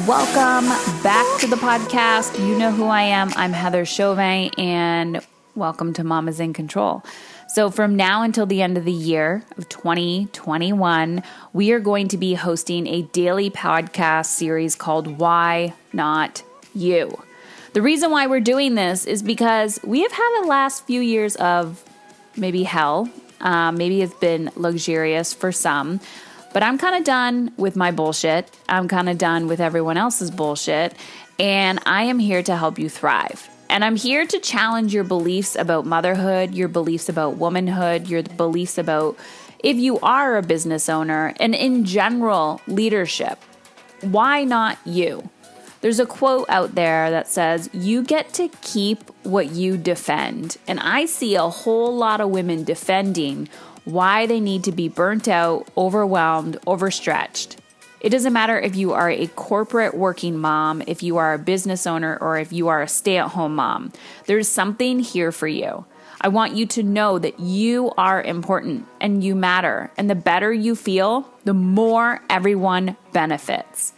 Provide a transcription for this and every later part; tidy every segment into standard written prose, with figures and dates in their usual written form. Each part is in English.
Welcome back to the podcast. You know who I am. I'm Heather Chauvin, and welcome to Mama's in Control. So from now until the end of the year of 2021, we are going to be hosting a daily podcast series called Why Not You? The reason why we're doing this is because we have had the last few years of maybe hell. Maybe it's been luxurious for some. But I'm kind of done with my bullshit. I'm kind of done with everyone else's bullshit. And I am here to help you thrive. And I'm here to challenge your beliefs about motherhood, your beliefs about womanhood, your beliefs about if you are a business owner, and in general, leadership. Why not you? There's a quote out there that says, you get to keep what you defend. And I see a whole lot of women defending why they need to be burnt out, overwhelmed, overstretched. It doesn't matter if you are a corporate working mom, if you are a business owner, or if you are a stay-at-home mom. There's something here for you. I want you to know that you are important and you matter. And the better you feel, the more everyone benefits.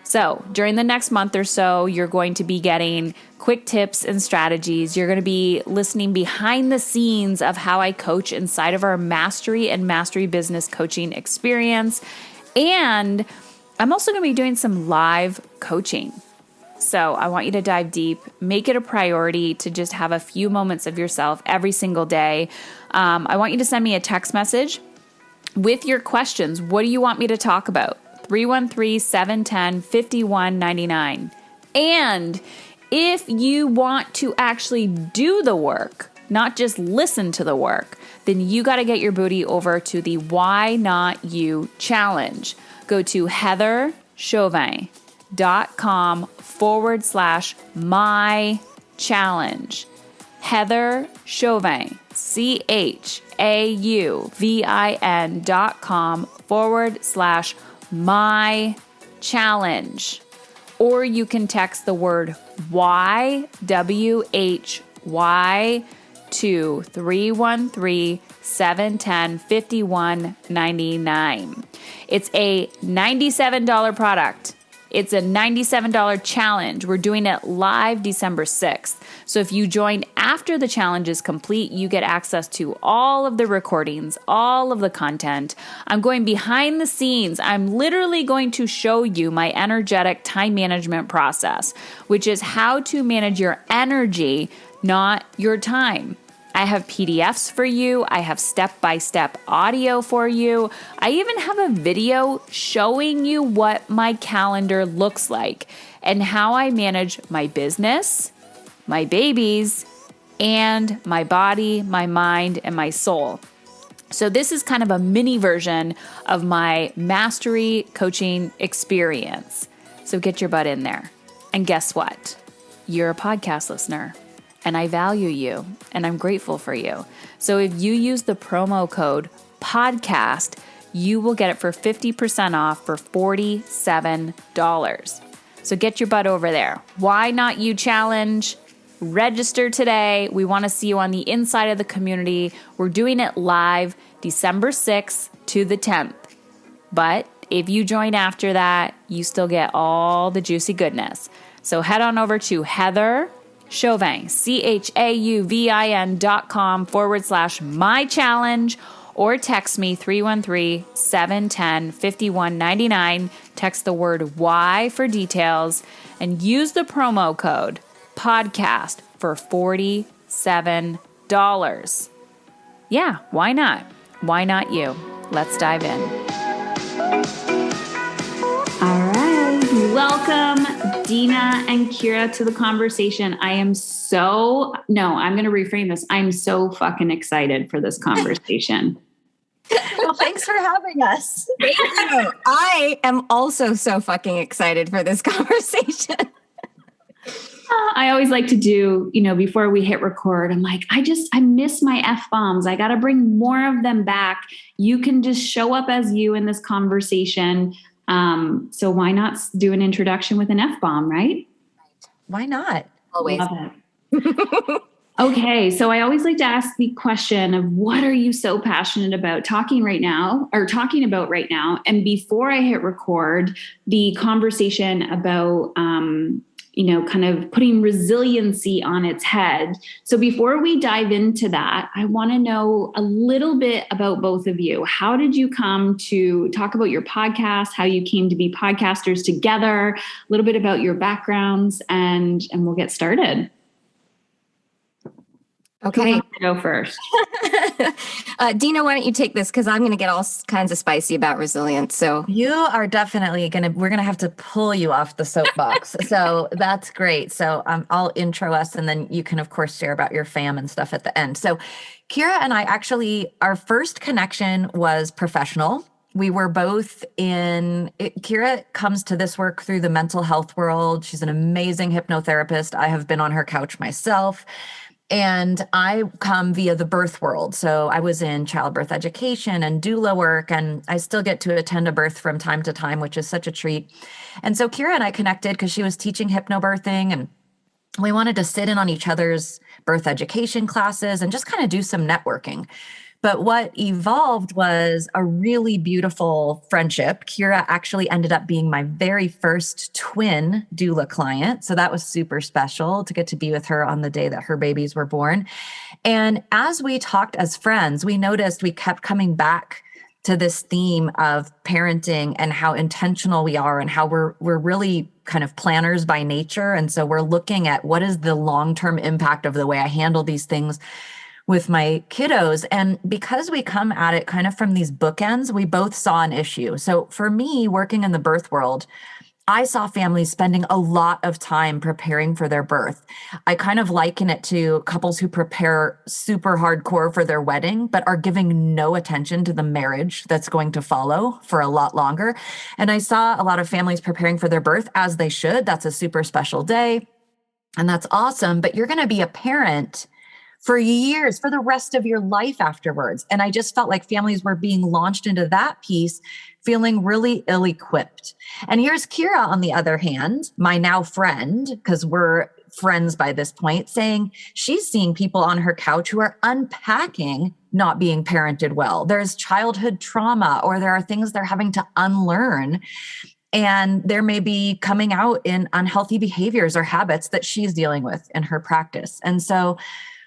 So during the next month or so, you're going to be getting quick tips and strategies. You're going to be listening behind the scenes of how I coach inside of our Mastery and Mastery Business coaching experience. And I'm also going to be doing some live coaching. So I want you to dive deep, make it a priority to just have a few moments of yourself every single day. I want you to send me a text message with your questions. What do you want me to talk about? 313-710-5199. And if you want to actually do the work, not just listen to the work, then you got to get your booty over to the Why Not You Challenge. Go to heatherchauvin.com/my challenge. Heather Chauvin, CHAUVIN.com/my challenge. Or you can text the word YWHY to 313-710-5199. It's a $97 product. It's a $97 challenge. We're doing it live December 6th. So if you join after the challenge is complete, you get access to all of the recordings, all of the content. I'm going behind the scenes. I'm literally going to show you my energetic time management process, which is how to manage your energy, not your time. I have PDFs for you. I have step-by-step audio for you. I even have a video showing you what my calendar looks like and how I manage my business, my babies, and my body, my mind, and my soul. So this is kind of a mini version of my mastery coaching experience. So get your butt in there. And guess what? You're a podcast listener. And I value you, and I'm grateful for you. So if you use the promo code PODCAST, you will get it for 50% off for $47. So get your butt over there. Why Not You Challenge? Register today. We want to see you on the inside of the community. We're doing it live December 6th to the 10th. But if you join after that, you still get all the juicy goodness. So head on over to Heather Chauvin, CHAUVIN.com/my challenge, or text me 313-710-5199. Text the word Y for details and use the promo code podcast for $47. Yeah, why not? Why not you? Let's dive in. All right. Welcome, Deana and Kira, to the conversation. I'm going to reframe this. I'm so fucking excited for this conversation. Well, thanks for having us. Thank you. I am also so fucking excited for this conversation. I always like to do, before we hit record, I'm like, I miss my F-bombs. I got to bring more of them back. You can just show up as you in this conversation. So why not do an introduction with an F-bomb, right? Why not? Always. Love it. Okay, so I always like to ask the question of what are you so passionate about talking about right now? And before I hit record, the conversation about kind of putting resiliency on its head. So before we dive into that, I want to know a little bit about both of you. How did you come to talk about your podcast? How you came to be podcasters together? A little bit about your backgrounds, and we'll get started. Okay. Who wants to go first? Deana, why don't you take this? Because I'm going to get all kinds of spicy about resilience. So you are definitely we're going to have to pull you off the soapbox. So that's great. So I'll intro us, and then you can, of course, share about your fam and stuff at the end. So Kira and I our first connection was professional. We were both Kira comes to this work through the mental health world. She's an amazing hypnotherapist. I have been on her couch myself. And I come via the birth world. So I was in childbirth education and doula work, and I still get to attend a birth from time to time, which is such a treat. And so Kira and I connected because she was teaching hypnobirthing, and we wanted to sit in on each other's birth education classes and just kind of do some networking. But what evolved was a really beautiful friendship. Kira actually ended up being my very first twin doula client. So that was super special to get to be with her on the day that her babies were born. And as we talked as friends, we noticed we kept coming back to this theme of parenting and how intentional we are and how we're really kind of planners by nature. And so we're looking at what is the long-term impact of the way I handle these things with my kiddos. And because we come at it kind of from these bookends, we both saw an issue. So for me, working in the birth world, I saw families spending a lot of time preparing for their birth. I kind of liken it to couples who prepare super hardcore for their wedding, but are giving no attention to the marriage that's going to follow for a lot longer. And I saw a lot of families preparing for their birth, as they should. That's a super special day, and that's awesome. But you're going to be a parent for years, for the rest of your life afterwards. And I just felt like families were being launched into that piece, feeling really ill-equipped. And here's Kira, on the other hand, my now friend, because we're friends by this point, saying she's seeing people on her couch who are unpacking not being parented well. There's childhood trauma, or there are things they're having to unlearn. And there may be coming out in unhealthy behaviors or habits that she's dealing with in her practice. And so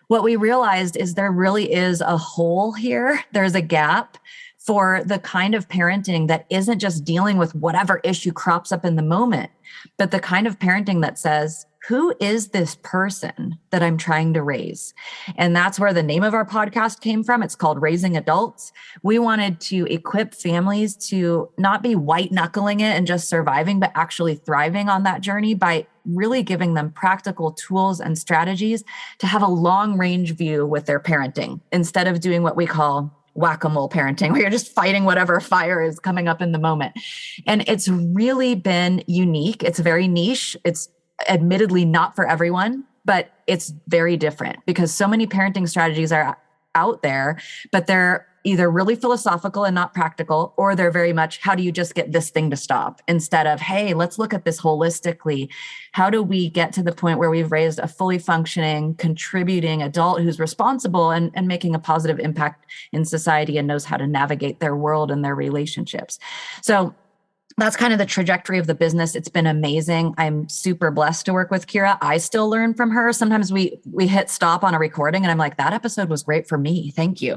what we realized is there really is a hole here. There's a gap for the kind of parenting that isn't just dealing with whatever issue crops up in the moment, but the kind of parenting that says, who is this person that I'm trying to raise? And that's where the name of our podcast came from. It's called Raising Adults. We wanted to equip families to not be white knuckling it and just surviving, but actually thriving on that journey by really giving them practical tools and strategies to have a long range view with their parenting, instead of doing what we call whack-a-mole parenting, where you're just fighting whatever fire is coming up in the moment. And it's really been unique. It's very niche. It's admittedly not for everyone, but it's very different because so many parenting strategies are out there, but they're either really philosophical and not practical, or they're very much, how do you just get this thing to stop? Instead of, hey, let's look at this holistically. How do we get to the point where we've raised a fully functioning, contributing adult who's responsible and making a positive impact in society and knows how to navigate their world and their relationships? So that's kind of the trajectory of the business. It's been amazing. I'm super blessed to work with Kira. I still learn from her. Sometimes we hit stop on a recording and I'm like, that episode was great for me. Thank you.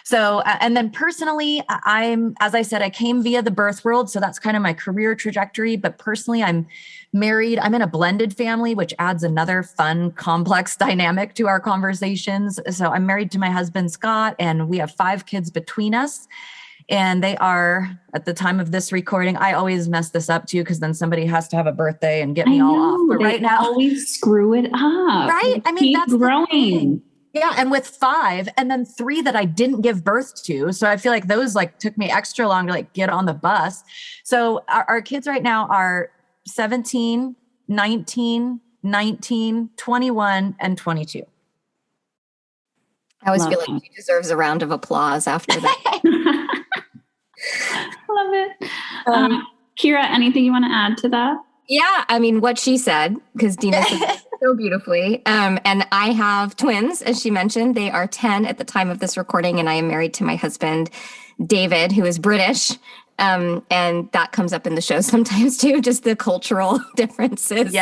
So, and then personally, as I said, I came via the birth world. So that's kind of my career trajectory. But personally, I'm married. I'm in a blended family, which adds another fun, complex dynamic to our conversations. So I'm married to my husband, Scott, and we have 5 kids between us. And they are, at the time of this recording, I always mess this up too, because then somebody has to have a birthday and get me all off. But right now, always screw it up. Right? I mean, that's growing. Yeah. And with 5 and then 3 that I didn't give birth to. So I feel like those took me extra long to get on the bus. So our kids right now are 17, 19, 19, 21, and 22. I always feel like she deserves a round of applause after that. Love it. Kira, anything you want to add to that? Yeah, I mean, what she said, because Deana said so beautifully. And I have twins, as she mentioned. They are 10 at the time of this recording, and I am married to my husband, David, who is British. And that comes up in the show sometimes too, just the cultural differences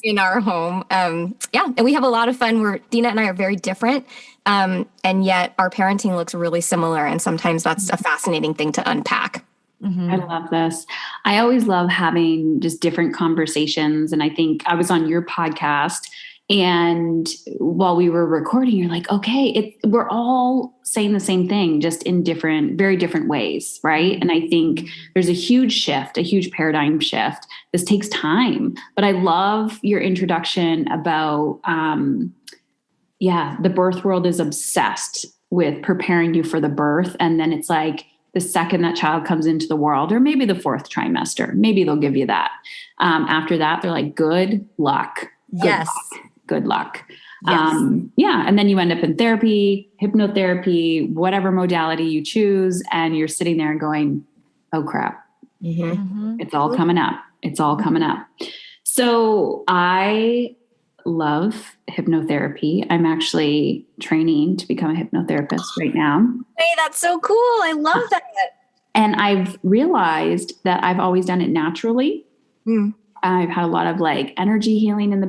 in our home. And we have a lot of fun. Deana and I are very different, and yet our parenting looks really similar. And sometimes that's a fascinating thing to unpack. I love this. I always love having just different conversations. And I think I was on your podcast, and while we were recording, you're like, okay, we're all saying the same thing, just in very different ways. Right. And I think there's a huge shift, a huge paradigm shift. This takes time, but I love your introduction about, the birth world is obsessed with preparing you for the birth. And then it's like, the second that child comes into the world, or maybe the fourth trimester, maybe they'll give you that. After that, they're like, good luck. Good luck. Yes. And then you end up in therapy, hypnotherapy, whatever modality you choose. And you're sitting there and going, oh crap, it's all coming up. It's all coming up. So I love hypnotherapy. I'm actually training to become a hypnotherapist right now. Hey, that's so cool. I love that. And I've realized that I've always done it naturally. I've had a lot of like energy healing in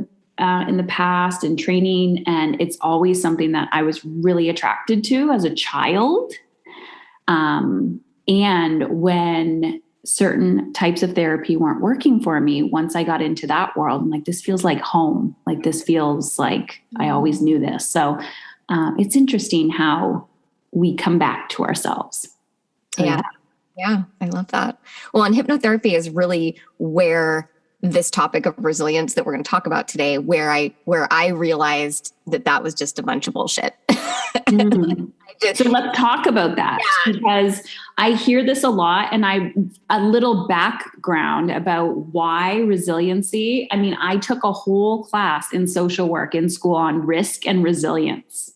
the past and training, and it's always something that I was really attracted to as a child. And when certain types of therapy weren't working for me, once I got into that world, I'm like, this feels like home. Like this feels like I always knew this. So it's interesting how we come back to ourselves. So, yeah, I love that. Well, and hypnotherapy is really where this topic of resilience that we're going to talk about today, where I realized that was just a bunch of bullshit. So let's talk about that, because I hear this a lot, and a little background about why resiliency. I mean, I took a whole class in social work in school on risk and resilience,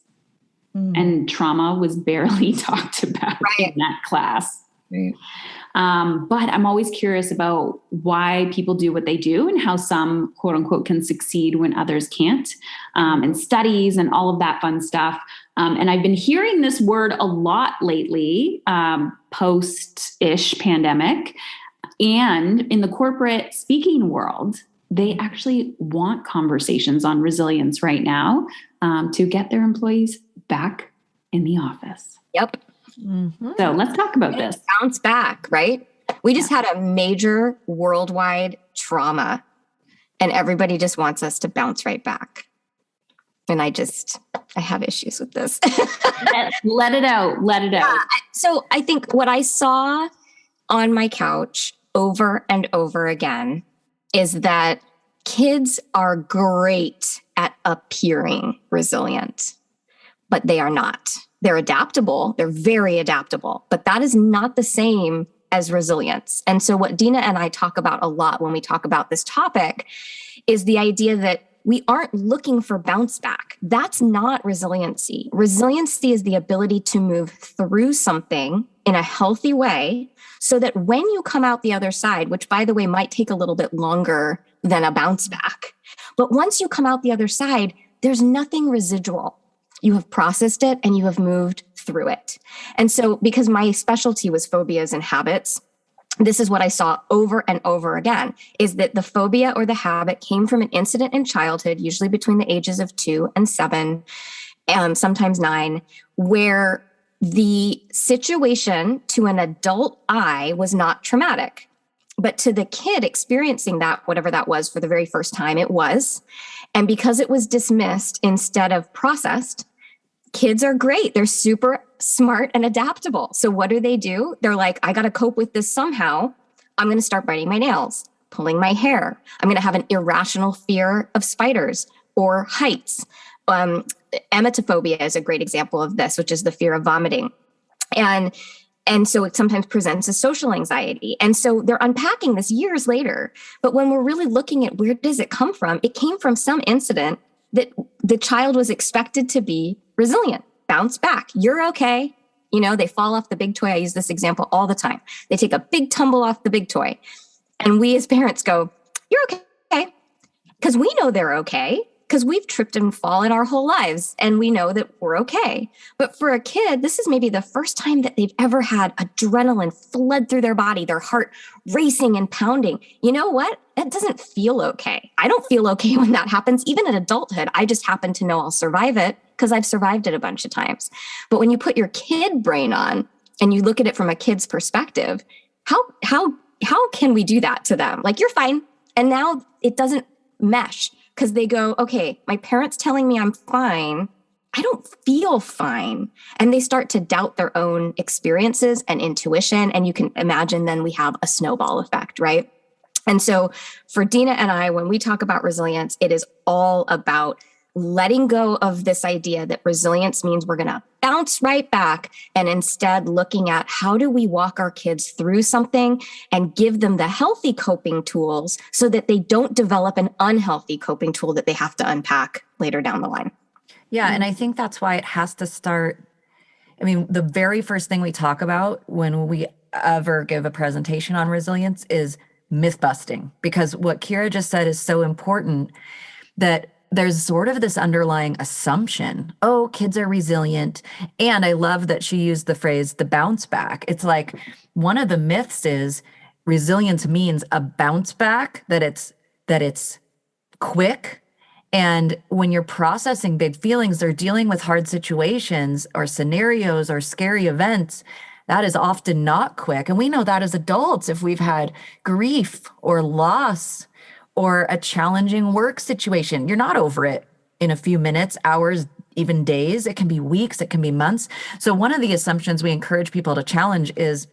and trauma was barely talked about in that class. Right. But I'm always curious about why people do what they do and how some quote unquote can succeed when others can't, and studies and all of that fun stuff. And I've been hearing this word a lot lately, post-ish pandemic, and in the corporate speaking world, they actually want conversations on resilience right now, to get their employees back in the office. Yep. So let's talk about this. Bounce back, right? We just had a major worldwide trauma, and everybody just wants us to bounce right back. And I have issues with this. Let it out. So I think what I saw on my couch over and over again is that kids are great at appearing resilient, but they are not. They're adaptable. They're very adaptable, but that is not the same as resilience. And so what Deana and I talk about a lot when we talk about this topic is the idea that we aren't looking for bounce back. That's not resiliency. Resiliency is the ability to move through something in a healthy way so that when you come out the other side, which by the way, might take a little bit longer than a bounce back, but once you come out the other side, there's nothing residual. You have processed it and you have moved through it. And so because my specialty was phobias and habits, this is what I saw over and over again, is that the phobia or the habit came from an incident in childhood, usually between the ages of 2 and 7, sometimes 9, where the situation to an adult eye was not traumatic. But to the kid experiencing that, whatever that was for the very first time, it was. And because it was dismissed instead of processed, kids are great. They're super smart and adaptable. So what do? They're like, I got to cope with this somehow. I'm going to start biting my nails, pulling my hair. I'm going to have an irrational fear of spiders or heights. Emetophobia is a great example of this, which is the fear of vomiting. And so it sometimes presents as social anxiety. And so they're unpacking this years later. But when we're really looking at where does it come from, it came from some incident that the child was expected to be resilient, bounce back. You're okay. You know, they fall off the big toy. I use this example all the time. They take a big tumble off the big toy. And we as parents go, you're okay. Because we know they're okay. because we've tripped and fallen our whole lives and we know that we're okay. But for a kid, this is maybe the first time that they've ever had adrenaline flood through their body, their heart racing and pounding. You know what? That doesn't feel okay. I don't feel okay when that happens, even in adulthood. I just happen to know I'll survive it because I've survived it a bunch of times. But when you put your kid brain on and you look at it from a kid's perspective, how can we do that to them? Like, you're fine. And now it doesn't mesh because they go, okay, my parents telling me I'm fine. I don't feel fine. And they start to doubt their own experiences and intuition. And you can imagine then we have a snowball effect, right? And so for Deana and I, when we talk about resilience, it is all about letting go of this idea that resilience means we're going to bounce right back, and instead looking at how do we walk our kids through something and give them the healthy coping tools so that they don't develop an unhealthy coping tool that they have to unpack later down the line. Yeah. And I think that's why it has to start. I mean, the very first thing we talk about when we ever give a presentation on resilience is myth busting, because what Kira just said is so important, that there's sort of this underlying assumption, oh, kids are resilient. And I love that she used the phrase, the bounce back. It's like one of the myths is resilience means a bounce back, that it's quick. And when you're processing big feelings or dealing with hard situations or scenarios or scary events, that is often not quick. And we know that as adults, if we've had grief or loss or a challenging work situation, you're not over it in a few minutes, hours, even days. It can be weeks, it can be months. So one of the assumptions we encourage people to challenge is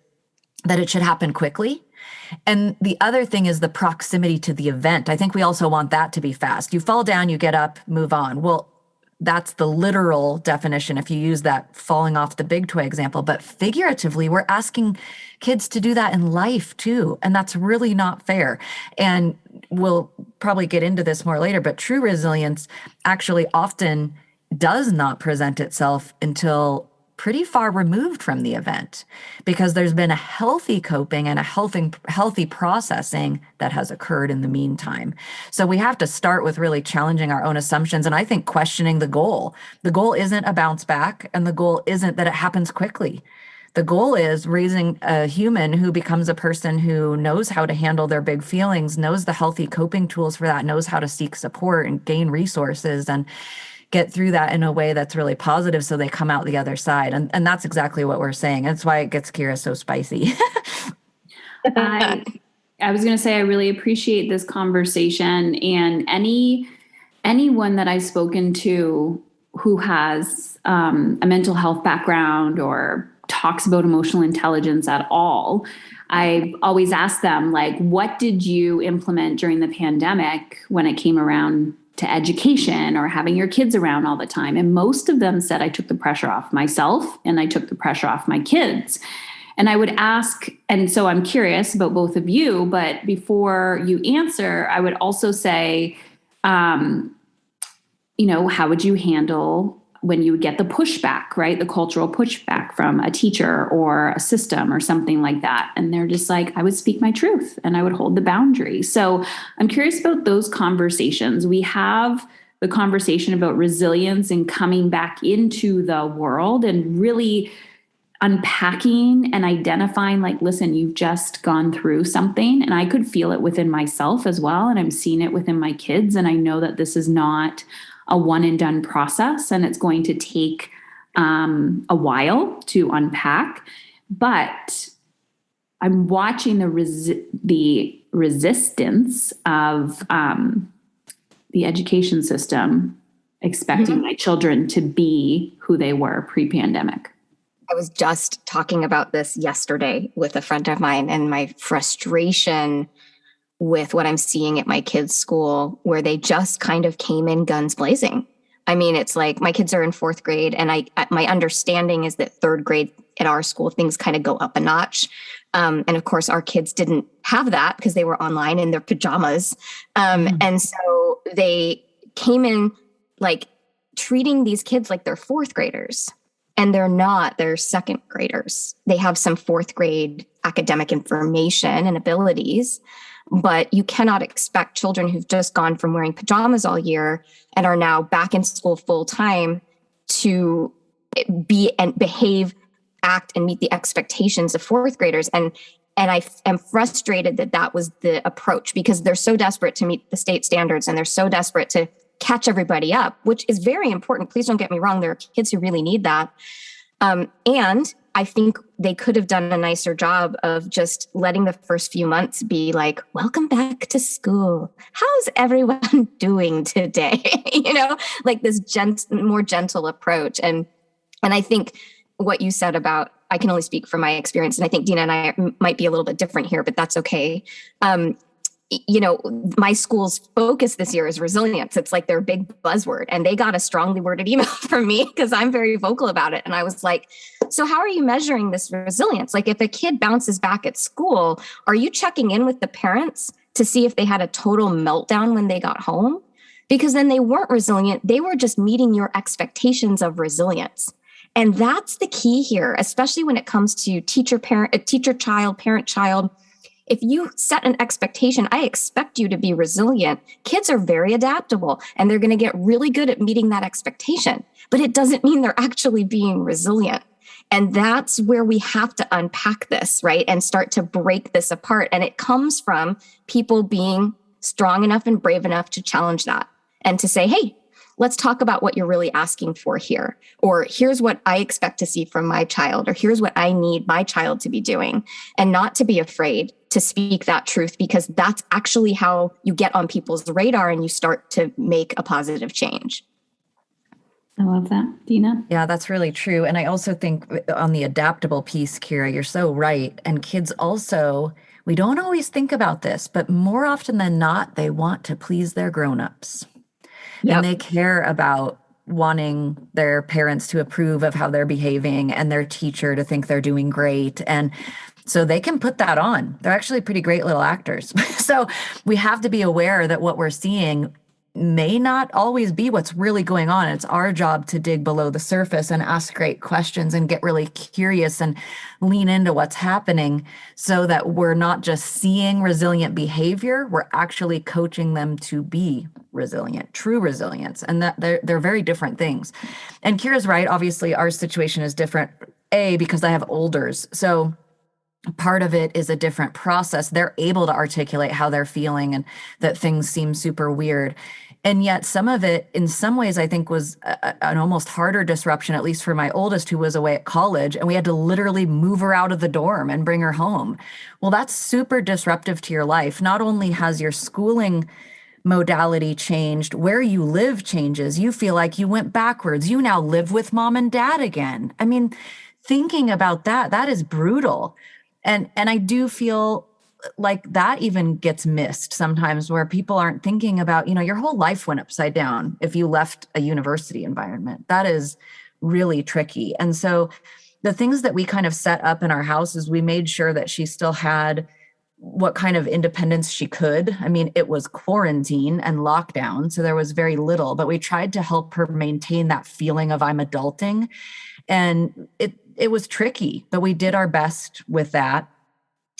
that it should happen quickly. And the other thing is the proximity to the event. I think we also want that to be fast. You fall down, you get up, move on. Well, that's the literal definition if you use that falling off the big toy example. But figuratively, we're asking kids to do that in life too. And that's really not fair. And we'll probably get into this more later, but true resilience actually often does not present itself until pretty far removed from the event, because there's been a healthy coping and a healthy processing that has occurred in the meantime. So we have to start with really challenging our own assumptions. And I think questioning the goal. The goal isn't a bounce back, and the goal isn't that it happens quickly. The goal is raising a human who becomes a person who knows how to handle their big feelings, knows the healthy coping tools for that, knows how to seek support and gain resources and get through that in a way that's really positive so they come out the other side. And that's exactly what we're saying. That's why it gets Kira so spicy. I was going to say, I really appreciate this conversation, and anyone that I've spoken to who has a mental health background or talks about emotional intelligence at all, I always ask them, like, what did you implement during the pandemic when it came around to education or having your kids around all the time? And most of them said, I took the pressure off myself and I took the pressure off my kids. And I would ask, and so I'm curious about both of you, but before you answer, I would also say, how would you handle when you would get the pushback, right? The cultural pushback from a teacher or a system or something like that. And they're just like, I would speak my truth and I would hold the boundary. So I'm curious about those conversations. We have the conversation about resilience and coming back into the world and really unpacking and identifying, like, listen, you've just gone through something, and I could feel it within myself as well. And I'm seeing it within my kids. And I know that this is not a one and done process, and it's going to take a while to unpack. But I'm watching the resistance of the education system, expecting my children to be who they were pre-pandemic. I was just talking about this yesterday with a friend of mine, and my frustration with what I'm seeing at my kids' school, where they just kind of came in guns blazing. I mean, it's like my kids are in fourth grade, and my understanding is that third grade at our school, things kind of go up a notch. And of course, our kids didn't have that because they were online in their pajamas. And so they came in like treating these kids like they're fourth graders. And they're not, they're second graders. They have some fourth grade academic information and abilities. But you cannot expect children who've just gone from wearing pajamas all year and are now back in school full time to be and behave, act, and meet the expectations of fourth graders. And I am frustrated that that was the approach, because they're so desperate to meet the state standards and they're so desperate to catch everybody up, which is very important. Please don't get me wrong. There are kids who really need that. And I think they could have done a nicer job of just letting the first few months be like, welcome back to school. How's everyone doing today? Like this more gentle approach. And I think what you said about, I can only speak from my experience, and I think Deana and I might be a little bit different here, but that's okay. My school's focus this year is resilience. It's like their big buzzword, and they got a strongly worded email from me because I'm very vocal about it. And I was like, so how are you measuring this resilience? Like, if a kid bounces back at school, are you checking in with the parents to see if they had a total meltdown when they got home? Because then they weren't resilient. They were just meeting your expectations of resilience. And that's the key here, especially when it comes to teacher-child, parent-child. If you set an expectation, I expect you to be resilient. Kids are very adaptable, and they're going to get really good at meeting that expectation. But it doesn't mean they're actually being resilient. And that's where we have to unpack this, right? And start to break this apart. And it comes from people being strong enough and brave enough to challenge that and to say, hey, let's talk about what you're really asking for here. Or here's what I expect to see from my child, or here's what I need my child to be doing. And not to be afraid to speak that truth, because that's actually how you get on people's radar and you start to make a positive change. I love that. Deana? Yeah, that's really true. And I also think on the adaptable piece, Kira, you're so right. And kids also, we don't always think about this, but more often than not, they want to please their grown-ups. Yep. And they care about wanting their parents to approve of how they're behaving and their teacher to think they're doing great. And so they can put that on. They're actually pretty great little actors. So we have to be aware that what we're seeing may not always be what's really going on. It's our job to dig below the surface and ask great questions and get really curious and lean into what's happening, so that we're not just seeing resilient behavior, we're actually coaching them to be resilient, true resilience. And that they're very different things. And Kira's right. Obviously, our situation is different, because I have olders. So part of it is a different process. They're able to articulate how they're feeling and that things seem super weird. And yet some of it, in some ways, I think was an almost harder disruption, at least for my oldest, who was away at college, and we had to literally move her out of the dorm and bring her home. Well, that's super disruptive to your life. Not only has your schooling modality changed, where you live changes. You feel like you went backwards. You now live with mom and dad again. I mean, thinking about that is brutal. And I do feel like that even gets missed sometimes, where people aren't thinking about, your whole life went upside down if you left a university environment. That is really tricky. And so the things that we kind of set up in our house is we made sure that she still had what kind of independence she could. I mean, it was quarantine and lockdown, so there was very little, but we tried to help her maintain that feeling of I'm adulting. And it was tricky, but we did our best with that.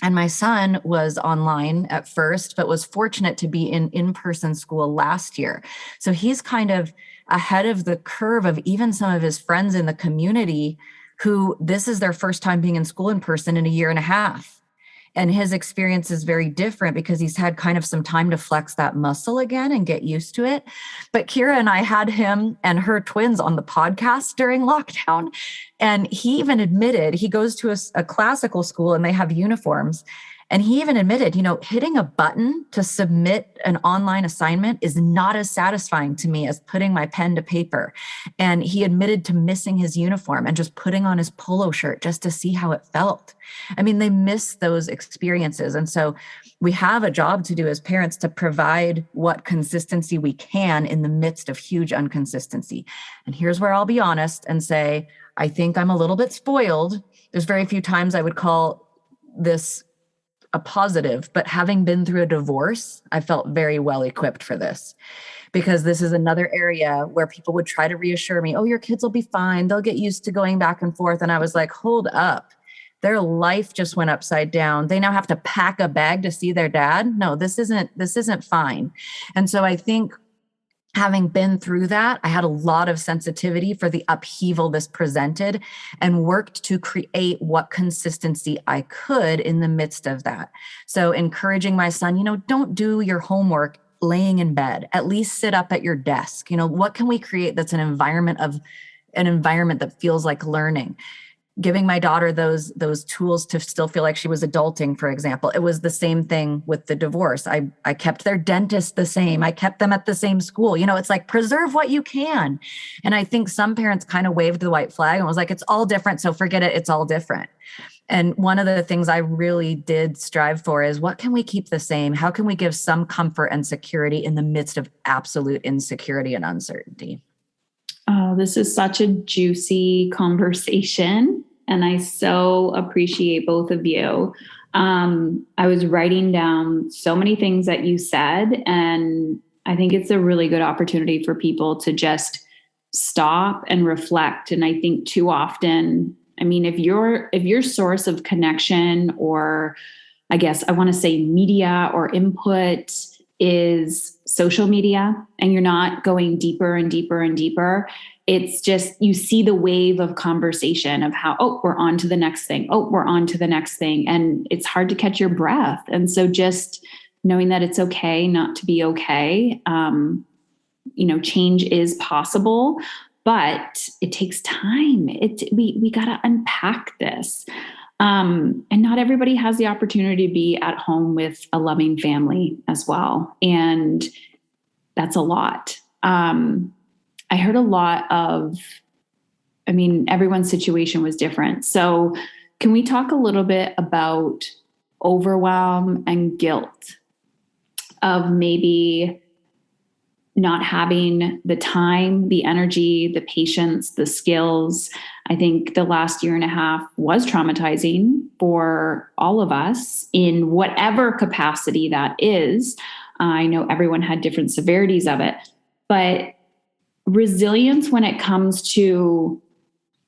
And my son was online at first, but was fortunate to be in in-person school last year. So he's kind of ahead of the curve of even some of his friends in the community who this is their first time being in school in person in a year and a half. And his experience is very different because he's had kind of some time to flex that muscle again and get used to it. But Kira and I had him and her twins on the podcast during lockdown. And he even admitted, he goes to a classical school and they have uniforms. And he even admitted, hitting a button to submit an online assignment is not as satisfying to me as putting my pen to paper. And he admitted to missing his uniform and just putting on his polo shirt just to see how it felt. I mean, they miss those experiences. And so we have a job to do as parents to provide what consistency we can in the midst of huge inconsistency. And here's where I'll be honest and say, I think I'm a little bit spoiled. There's very few times I would call this a positive, but having been through a divorce, I felt very well equipped for this, because this is another area where people would try to reassure me, oh, your kids will be fine. They'll get used to going back and forth. And I was like, hold up. Their life just went upside down. They now have to pack a bag to see their dad. No, this isn't fine. And so I think having been through that, I had a lot of sensitivity for the upheaval this presented and worked to create what consistency I could in the midst of that. So encouraging my son, don't do your homework laying in bed, at least sit up at your desk. What can we create that's an environment that feels like learning? Giving my daughter those tools to still feel like she was adulting, for example. It was the same thing with the divorce. I kept their dentist the same. I kept them at the same school. It's like preserve what you can. And I think some parents kind of waved the white flag and was like, it's all different, so forget it. It's all different. And one of the things I really did strive for is what can we keep the same? How can we give some comfort and security in the midst of absolute insecurity and uncertainty? Oh, this is such a juicy conversation, and I so appreciate both of you. I was writing down so many things that you said, and I think it's a really good opportunity for people to just stop and reflect. And I think too often, if your source of connection, or I guess I want to say media or input, is social media, and you're not going deeper and deeper and deeper, it's just, you see the wave of conversation of how, we're on to the next thing. We're on to the next thing. And it's hard to catch your breath. And so just knowing that it's okay not to be okay. Change is possible, but it takes time. We got to unpack this. And not everybody has the opportunity to be at home with a loving family as well. And that's a lot. I heard a lot of, everyone's situation was different. So can we talk a little bit about overwhelm and guilt of maybe not having the time, the energy, the patience, the skills? I think the last year and a half was traumatizing for all of us in whatever capacity that is. I know everyone had different severities of it, but resilience when it comes to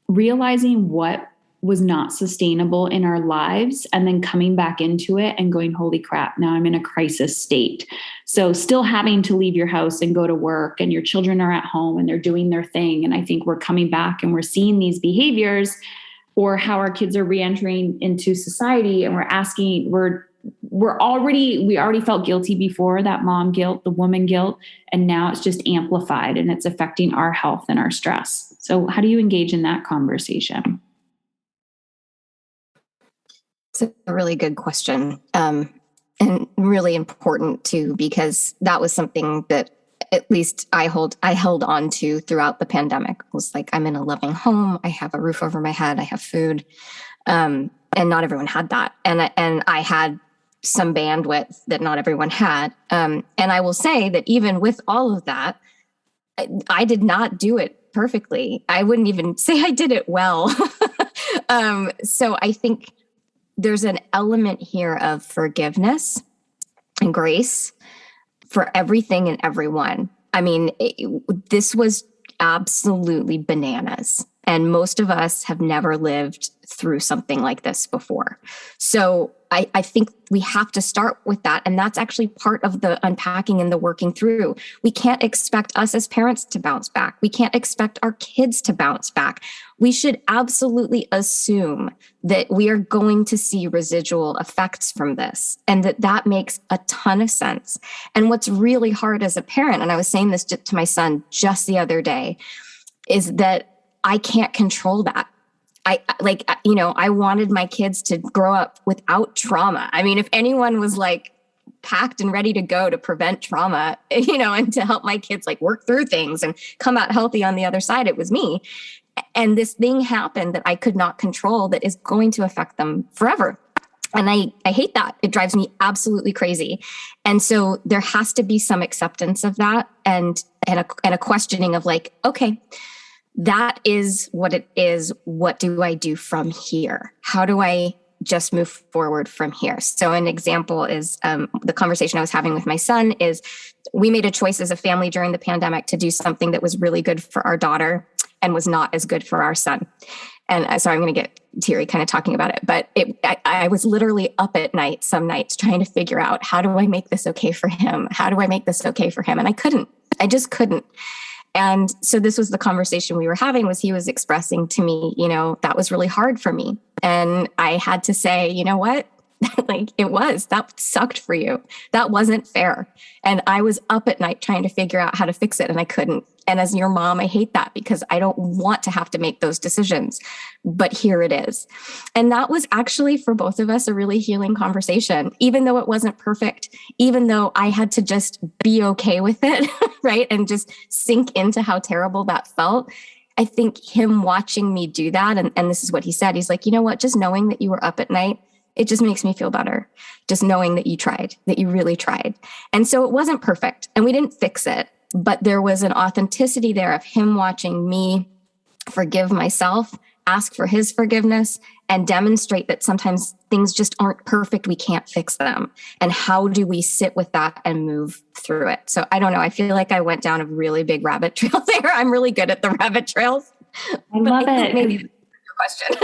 realizing what was not sustainable in our lives and then coming back into it and going, holy crap, now I'm in a crisis state. So still having to leave your house and go to work, and your children are at home and they're doing their thing. And I think we're coming back and we're seeing these behaviors, or how our kids are reentering into society, and we're asking, we already felt guilty before, that mom guilt, the woman guilt, and now it's just amplified and it's affecting our health and our stress. So how do you engage in that conversation? It's a really good question, and really important too, because that was something that at least I held on to throughout the pandemic. It was like, I'm in a loving home, I have a roof over my head, I have food, and not everyone had that, and I had some bandwidth that not everyone had, and I will say that even with all of that, I did not do it perfectly. I wouldn't even say I did it well. So I think there's an element here of forgiveness and grace for everything and everyone. This was absolutely bananas. And most of us have never lived through something like this before. So I think we have to start with that. And that's actually part of the unpacking and the working through. We can't expect us as parents to bounce back. We can't expect our kids to bounce back. We should absolutely assume that we are going to see residual effects from this, and that makes a ton of sense. And what's really hard as a parent, and I was saying this to my son just the other day, is that I can't control that. I wanted my kids to grow up without trauma. If anyone was like packed and ready to go to prevent trauma, and to help my kids like work through things and come out healthy on the other side, it was me. And this thing happened that I could not control that is going to affect them forever. And I hate that. It drives me absolutely crazy. And so there has to be some acceptance of that and a questioning of like, okay, that is what it is. What do I do from here? How do I just move forward from here? So an example is the conversation I was having with my son is we made a choice as a family during the pandemic to do something that was really good for our daughter and was not as good for our son. And so I'm going to get teary kind of talking about it, but I was literally up at night, some nights trying to figure out, how do I make this okay for him? How do I make this okay for him? And I just couldn't. And so this was the conversation we were having, was he was expressing to me, that was really hard for me. And I had to say, you know what? Like, that sucked for you. That wasn't fair. And I was up at night trying to figure out how to fix it, and I couldn't. And as your mom, I hate that, because I don't want to have to make those decisions, but here it is. And that was actually, for both of us, a really healing conversation, even though it wasn't perfect, even though I had to just be okay with it, right? And just sink into how terrible that felt. I think him watching me do that, and this is what he said, he's like, you know what, just knowing that you were up at night, it just makes me feel better. Just knowing that you tried, that you really tried. And so it wasn't perfect, and we didn't fix it, but there was an authenticity there of him watching me forgive myself, ask for his forgiveness, and demonstrate that sometimes things just aren't perfect. We can't fix them. And how do we sit with that and move through it? So I don't know. I feel like I went down a really big rabbit trail there. I'm really good at the rabbit trails. I love it. Maybe your question.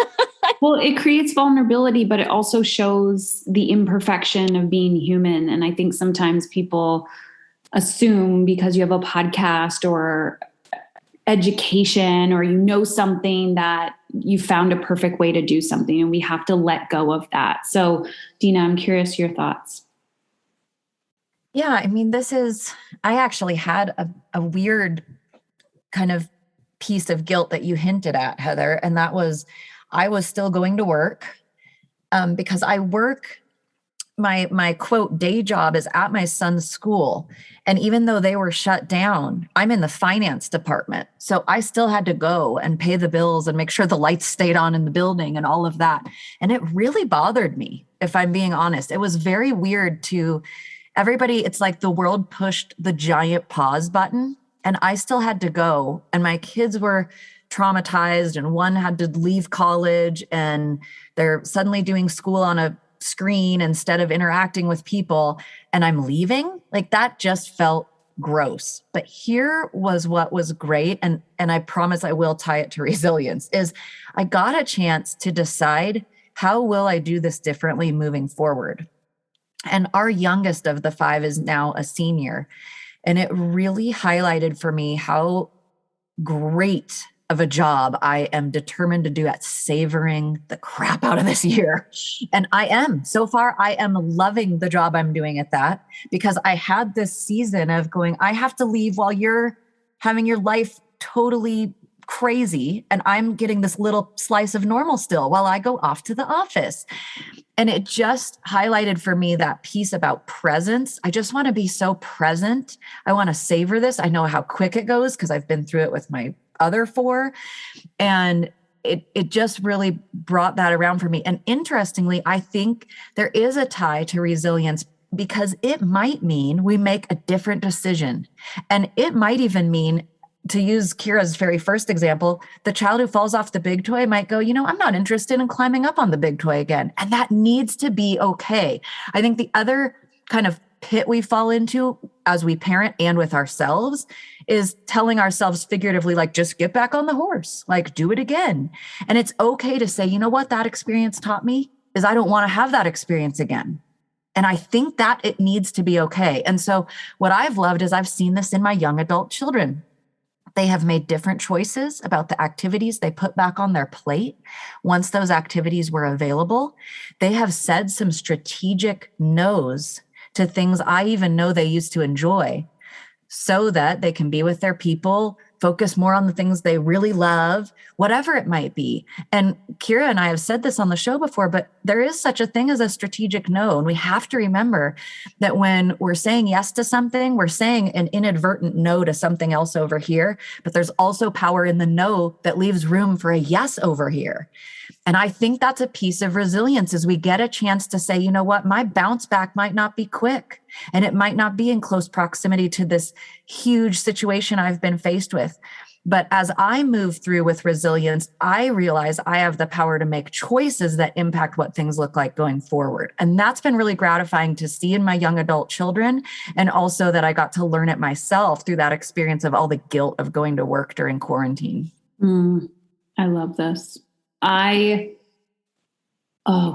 Well, it creates vulnerability, but it also shows the imperfection of being human. And I think sometimes people assume, because you have a podcast or education, or something, that you found a perfect way to do something, and we have to let go of that. So, Deana, I'm curious your thoughts. Yeah, I mean, I actually had a weird kind of piece of guilt that you hinted at, Heather, and that was, I was still going to work because I work, my quote day job is at my son's school. And even though they were shut down, I'm in the finance department. So I still had to go and pay the bills and make sure the lights stayed on in the building and all of that. And it really bothered me, if I'm being honest. It was very weird to everybody. It's like the world pushed the giant pause button, and I still had to go. And my kids were traumatized, and one had to leave college, and they're suddenly doing school on a screen instead of interacting with people, and I'm leaving. Like, that just felt gross. But here was what was great, and I promise I will tie it to resilience, is I got a chance to decide, how will I do this differently moving forward? And our youngest of the 5 is now a senior, and it really highlighted for me how great of a job I am determined to do at savoring the crap out of this year. And I am. So far, I am loving the job I'm doing at that, because I had this season of going, I have to leave while you're having your life totally crazy, and I'm getting this little slice of normal still while I go off to the office. And it just highlighted for me that piece about presence. I just want to be so present. I want to savor this. I know how quick it goes, because I've been through it with my other 4. And it just really brought that around for me. And interestingly, I think there is a tie to resilience, because it might mean we make a different decision. And it might even mean, to use Kira's very first example, the child who falls off the big toy might go, I'm not interested in climbing up on the big toy again. And that needs to be okay. I think the other kind of pit we fall into as we parent and with ourselves is telling ourselves figuratively, like, just get back on the horse, like, do it again. And it's okay to say, you know what that experience taught me is I don't want to have that experience again. And I think that it needs to be okay. And so what I've loved is I've seen this in my young adult children. They have made different choices about the activities they put back on their plate. Once those activities were available, they have said some strategic no's to things I even know they used to enjoy, so that they can be with their people, focus more on the things they really love, whatever it might be. And Kira and I have said this on the show before, but there is such a thing as a strategic no. And we have to remember that when we're saying yes to something, we're saying an inadvertent no to something else over here, but there's also power in the no that leaves room for a yes over here. And I think that's a piece of resilience, is we get a chance to say, you know what, my bounce back might not be quick, and it might not be in close proximity to this huge situation I've been faced with. But as I move through with resilience, I realize I have the power to make choices that impact what things look like going forward. And that's been really gratifying to see in my young adult children. And also that I got to learn it myself through that experience of all the guilt of going to work during quarantine. I love this. Oh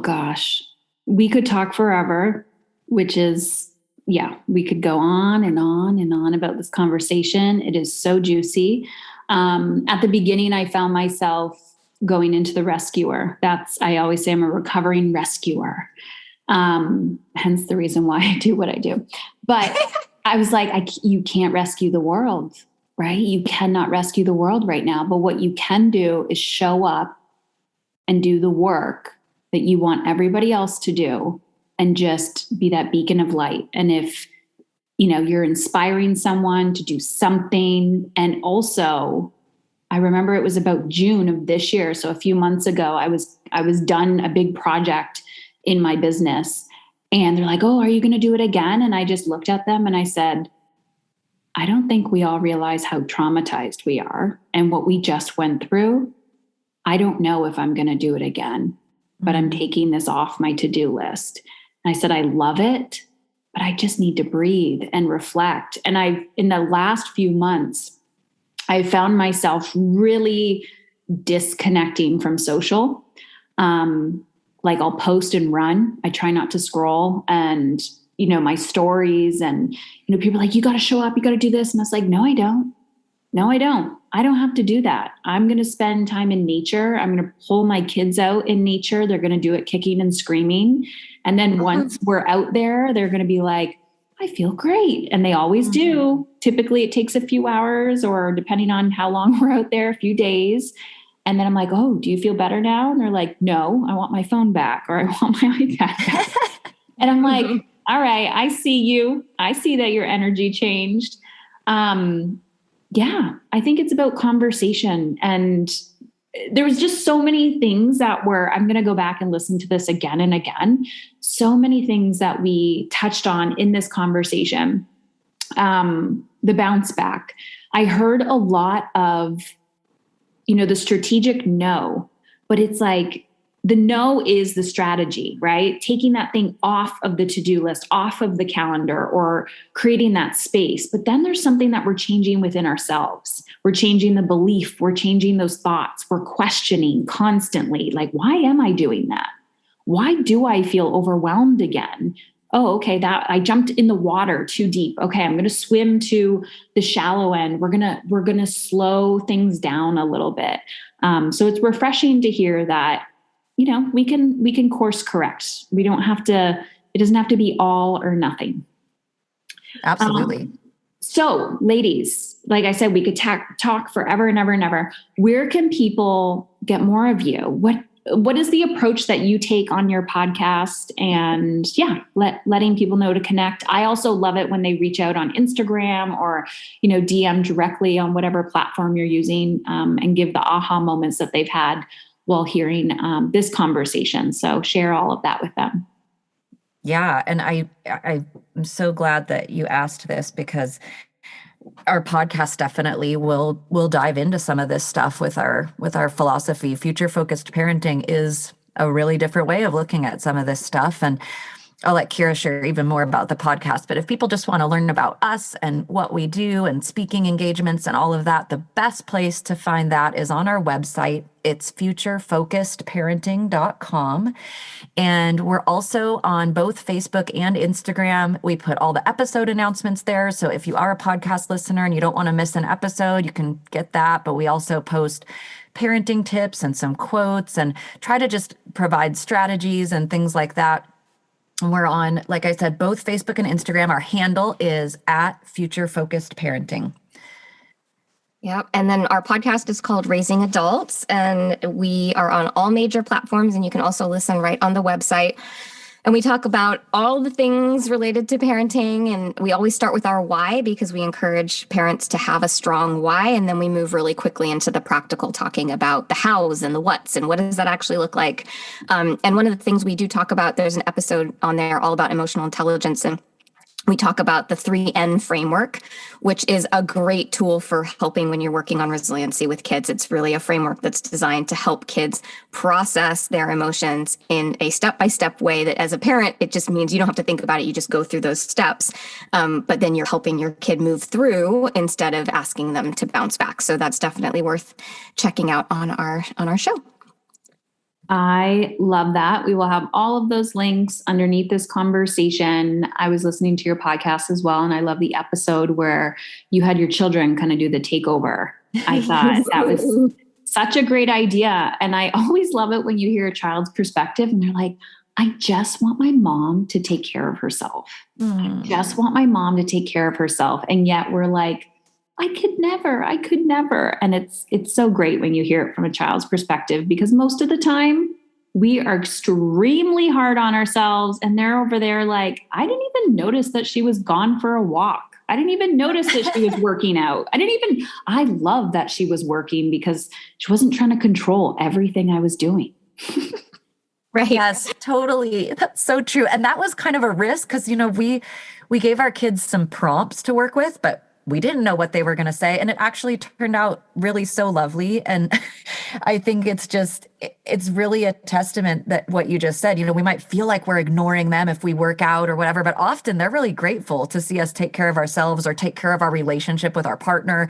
gosh, we could talk forever, which is, yeah, we could go on and on and on about this conversation. It is so juicy. At the beginning, I found myself going into the rescuer. I always say I'm a recovering rescuer. Hence the reason why I do what I do. But I was like, you can't rescue the world, right? You cannot rescue the world right now. But what you can do is show up and do the work that you want everybody else to do and just be that beacon of light. And if, you're inspiring someone to do something. And also, I remember it was about June of this year. So a few months ago, I was done a big project in my business and they're like, "Oh, are you going to do it again?" And I just looked at them and I said, "I don't think we all realize how traumatized we are and what we just went through. I don't know if I'm going to do it again, but I'm taking this off my to-do list." And I said, "I love it, but I just need to breathe and reflect." And in the last few months, I found myself really disconnecting from social. Like I'll post and run. I try not to scroll and, my stories and, people are like, "You got to show up, you got to do this." And I was like, "No, I don't. No, I don't. I don't have to do that. I'm going to spend time in nature. I'm going to pull my kids out in nature. They're going to do it kicking and screaming. And then once we're out there, they're going to be like, I feel great." And they always do. Typically it takes a few hours or depending on how long we're out there, a few days. And then I'm like, "Oh, do you feel better now?" And they're like, "No, I want my phone back or I want my iPad back." And I'm like, "All right, I see you. I see that your energy changed." Yeah, I think it's about conversation. And there was just so many things that I'm going to go back and listen to this again and again. So many things that we touched on in this conversation. The bounce back. I heard a lot of, the strategic no, but it's like the no is the strategy, right? Taking that thing off of the to-do list, off of the calendar, or creating that space. But then there's something that we're changing within ourselves. We're changing the belief. We're changing those thoughts. We're questioning constantly, like, why am I doing that? Why do I feel overwhelmed again? Oh, okay, that I jumped in the water too deep. Okay, I'm going to swim to the shallow end. We're going to slow things down a little bit. So it's refreshing to hear that, we can course correct. We don't have to, it doesn't have to be all or nothing. Absolutely. So ladies, like I said, we could talk forever and ever and ever. Where can people get more of you? What is the approach that you take on your podcast? And letting people know to connect. I also love it when they reach out on Instagram or, DM directly on whatever platform you're using, and give the aha moments that they've had while hearing this conversation. So share all of that with them. Yeah. And I'm so glad that you asked this because our podcast definitely will dive into some of this stuff with our philosophy. Future focused parenting is a really different way of looking at some of this stuff. And I'll let Kira share even more about the podcast. But if people just want to learn about us and what we do and speaking engagements and all of that, the best place to find that is on our website. It's futurefocusedparenting.com. And we're also on both Facebook and Instagram. We put all the episode announcements there. So if you are a podcast listener and you don't want to miss an episode, you can get that. But we also post parenting tips and some quotes and try to just provide strategies and things like that. We're on, like I said, both Facebook and Instagram. Our handle is @futurefocusedparenting. Yep. And then our podcast is called Raising Adults, and we are on all major platforms, and you can also listen right on the website. And we talk about all the things related to parenting, and we always start with our why because we encourage parents to have a strong why, and then we move really quickly into the practical, talking about the hows and the whats and what does that actually look like. And one of the things we do talk about, there's an episode on there all about emotional intelligence, and we talk about the 3N framework, which is a great tool for helping when you're working on resiliency with kids. It's really a framework that's designed to help kids process their emotions in a step-by-step way that as a parent, it just means you don't have to think about it. You just go through those steps. But then you're helping your kid move through instead of asking them to bounce back. So that's definitely worth checking out on our show. I love that. We will have all of those links underneath this conversation. I was listening to your podcast as well, and I love the episode where you had your children kind of do the takeover. I thought that was such a great idea. And I always love it when you hear a child's perspective and they're like, I just want my mom to take care of herself. I just want my mom to take care of herself. And yet we're like, I could never. And it's so great when you hear it from a child's perspective, because most of the time we are extremely hard on ourselves and they're over there like, I didn't even notice that she was gone for a walk. I didn't even notice that she was working out. I love that she was working because she wasn't trying to control everything I was doing. Right. Yes, totally. That's so true. And that was kind of a risk because, we gave our kids some prompts to work with, but we didn't know what they were going to say. And it actually turned out really so lovely. And I think it's really a testament that what you just said, we might feel like we're ignoring them if we work out or whatever, but often they're really grateful to see us take care of ourselves or take care of our relationship with our partner.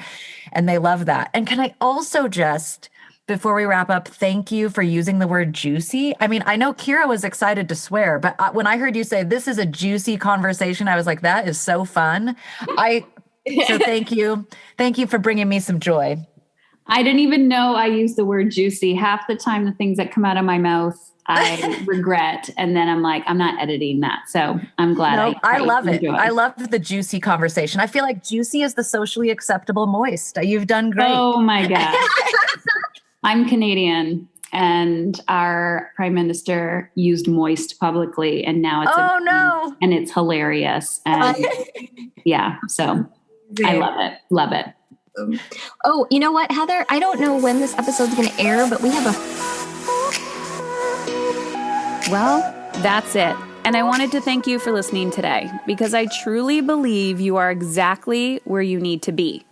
And they love that. And can I also just, before we wrap up, thank you for using the word juicy. I mean, I know Kira was excited to swear, but when I heard you say this is a juicy conversation, I was like, that is so fun. So thank you. Thank you for bringing me some joy. I didn't even know I used the word juicy. Half the time, the things that come out of my mouth, I regret. And then I'm like, I'm not editing that. So I'm glad. No, I love it. I love the juicy conversation. I feel like juicy is the socially acceptable moist. You've done great. Oh my God. I'm Canadian. And our prime minister used moist publicly. And now it's and it's hilarious. And yeah, so I love it. Love it. Oh, you know what, Heather? I don't know when this episode's going to air, but we have Well, that's it. And I wanted to thank you for listening today because I truly believe you are exactly where you need to be.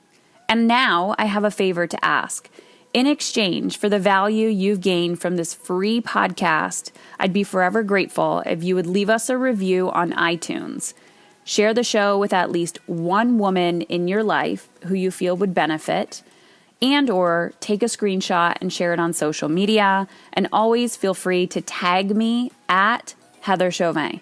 And now I have a favor to ask. In exchange for the value you've gained from this free podcast, I'd be forever grateful if you would leave us a review on iTunes. Share the show with at least one woman in your life who you feel would benefit, and or take a screenshot and share it on social media. And always feel free to tag me at Heather Chauvin.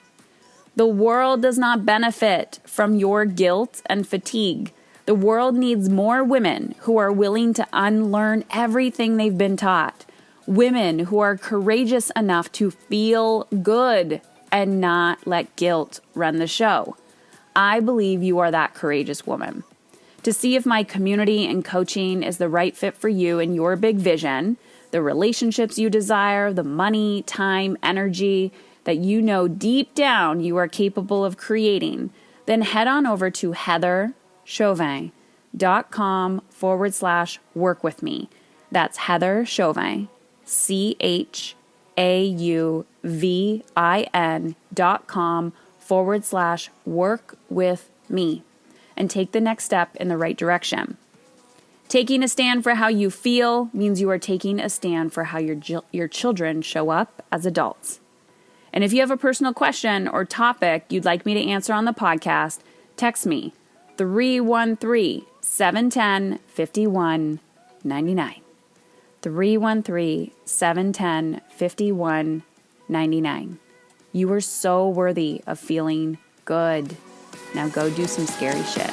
The world does not benefit from your guilt and fatigue. The world needs more women who are willing to unlearn everything they've been taught. Women who are courageous enough to feel good and not let guilt run the show. I believe you are that courageous woman. To see if my community and coaching is the right fit for you and your big vision, the relationships you desire, the money, time, energy that you know deep down you are capable of creating, then head on over to heatherchauvin.com/work with me. That's Heather Chauvin, CHAUVIN.com/work with me, and take the next step in the right direction. Taking a stand for how you feel means you are taking a stand for how your children show up as adults. And if you have a personal question or topic you'd like me to answer on the podcast, text me 313-710-5199. 313-710-5199. You are so worthy of feeling good. Now go do some scary shit.